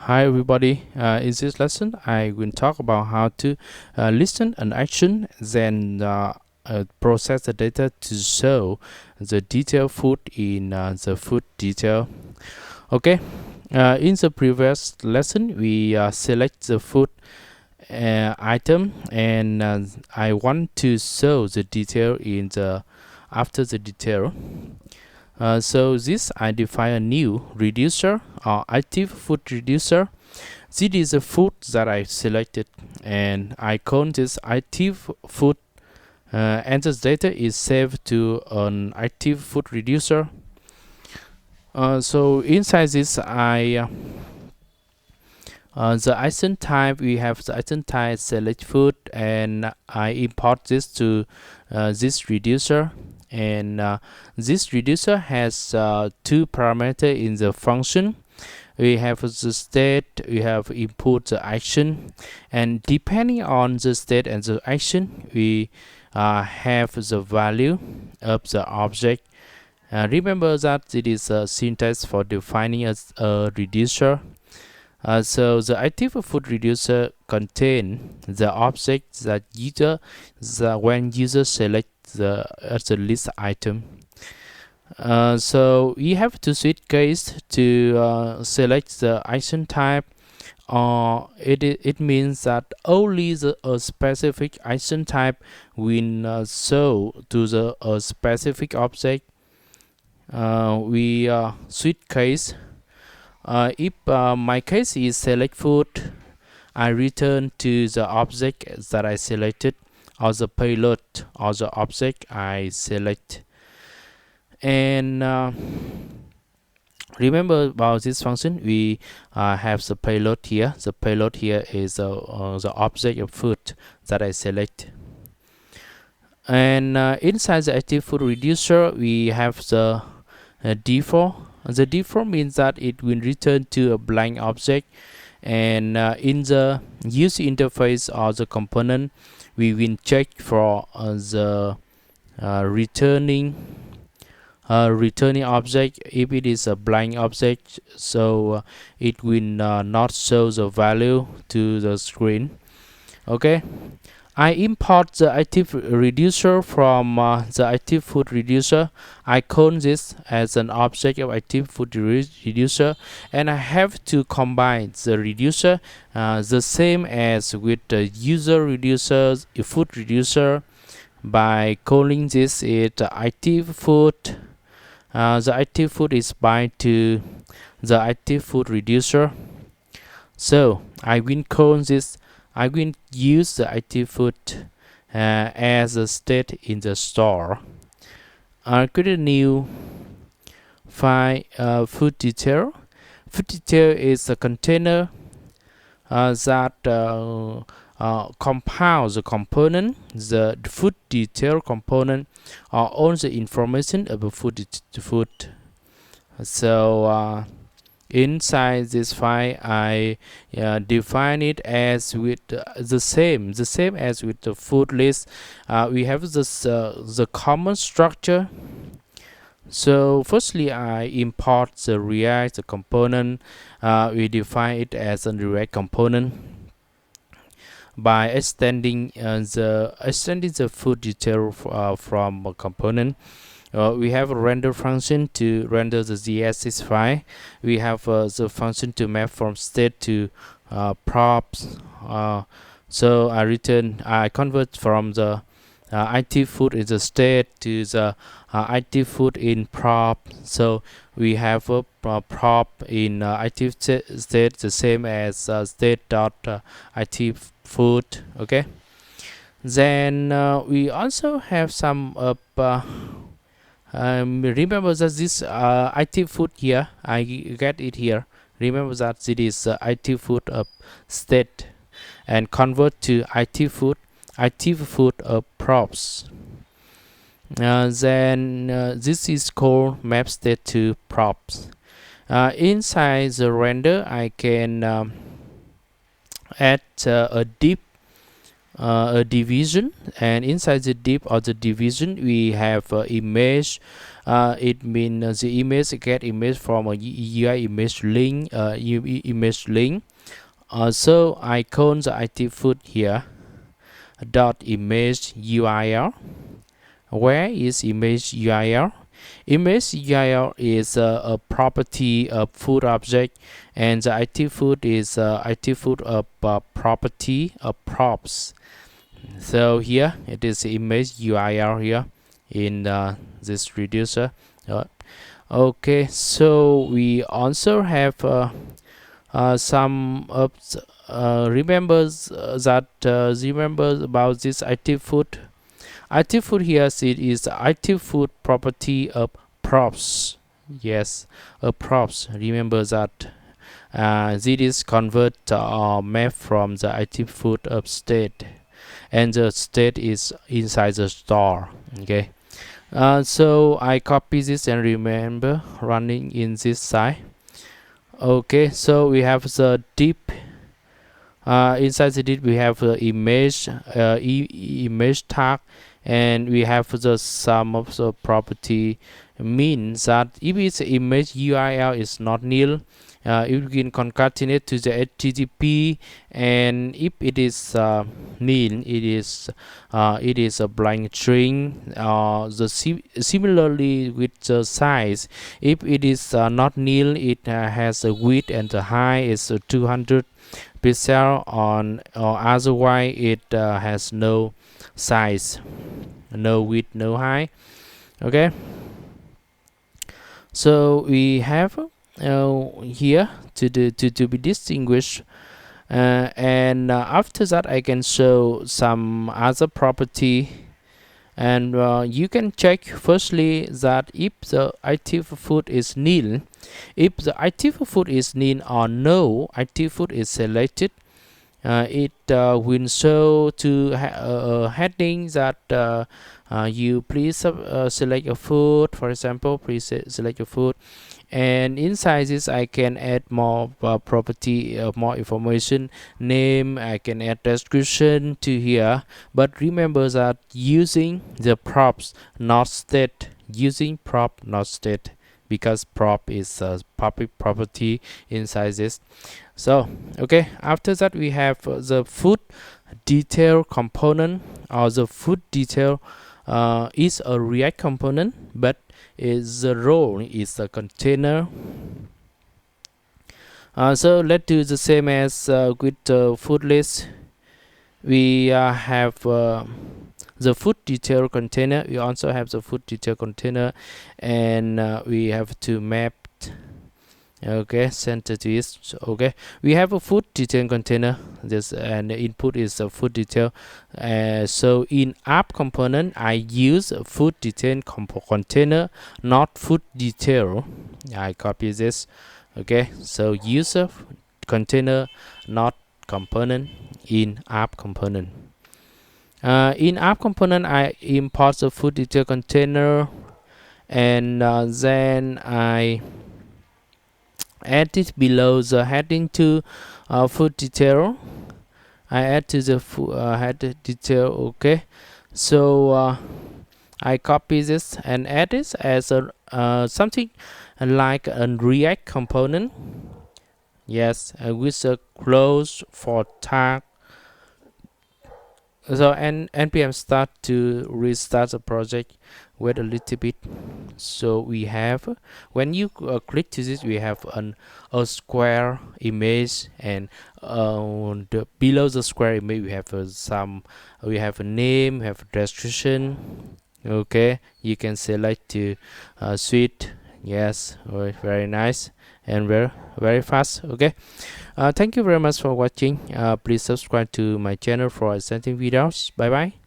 Hi everybody, in this lesson I will talk about how to listen an action, then process the data to show the detail food in the food detail. Okay, in the previous lesson we select the food item, and I want to show the detail in the after the detail. So this I define a new reducer or active food reducer. This is a food that I selected, and I call this active food, and this data is saved to an active food reducer. So inside this the item type, we have the item type select food, and I import this to this reducer. And this reducer has two parameters in the function. We have the state, we have input the action, and depending on the state and the action, we have the value of the object. Remember that it is a syntax for defining a reducer. So the active food reducer contain the object that when user select the list item. So we have to switch case to select the action type. It means that only a specific action type will show to the specific object. We switch case. If my case is select food, I return to the object that I selected, or the payload or the object I select. And remember about this function, we have the payload here. The payload here is the object of food that I select. And inside the active food reducer, we have the default. The default means that it will return to a blank object, and in the user interface or the component, we will check for the returning object. If it is a blank object, so it will not show the value to the screen. Okay, I import the active reducer from the active food reducer. I call this as an object of active food reducer, and I have to combine the reducer the same as with the user reducer, food reducer, by calling this active food. The active food is bind to the active food reducer. So I will call this. I will use the active food as a state in the store. I create a new file, food detail. Food detail is a container that compiles the component, the food detail component, or all the information about food. So inside this file, I define it as with the same as with the food list. We have this the common structure. So firstly, I import the React component. We define it as a React component by extending the food detail from a component. We have a render function to render the ZSS file. We have the function to map from state to props. So I convert from the active food in the state to the active food in prop. So we have a prop in active state the same as state.active food. Okay, then we also have some remember that this active food here, I get it here. Remember that it is active food of state, and convert to active food of props. Then this is called map state to props. Inside the render, I can add a div, a division, and inside the div or the division, we have image it means the image get image from a UI image link, image link. So I call the active food here dot image URL. Where is image URL? Image URL is a property of food object, and the active food is active food of property of props. So here it is image URL here in this reducer. Okay, so we also have some of remembers about this active food. Active food here it is active food property of props. Yes, a props. Remember that this is convert map from the active food of state, and the state is inside the store. Okay. So I copy this and remember running in this side. Okay, so we have the deep. Inside the div we have the image, image tag, and we have the sum of the property. Means that if its image URL is not nil, you can concatenate to the HTTP, and if it is nil, it is a blank string. Similarly with the size, if it is not nil, it has a width and the height is 200 pixel on, or otherwise it has no size, no width, no height. Okay, so we have here to be distinguished, and after that I can show some other property, and you can check firstly that if the active food is nil. If the active food is nil or no active food is selected, it will show to heading that you please select a food. For example, please select a food, and inside this I can add more property, more information, name. I can add description to here, but remember that using the props not state, using prop not state, because prop is a public property inside this. So okay, after that we have the food detail component, or the food detail is a React component, but the role is a container. So let's do the same as with the food list. We have the food detail container. We also have the food detail container, and we have to map. Okay, center to this. Okay, we have a food detail container. This, and the input is a food detail. So in app component I use a food detail container, not food detail. I copy this. Okay, so user container, not component in app component. In app component I import the food detail container, and then I add it below the heading to food detail. I add to the header detail. Okay, so I copy this and add this as a something like a React component. Yes, with a close for tag. So npm start to restart the project. Wait a little bit. So we have, when you click to this, we have a square image, and below the square image we have we have a name, we have a description. Okay, you can select to suite. Yes, very nice and very fast. Okay, thank you very much for watching. Please subscribe to my channel for exciting videos. Bye bye.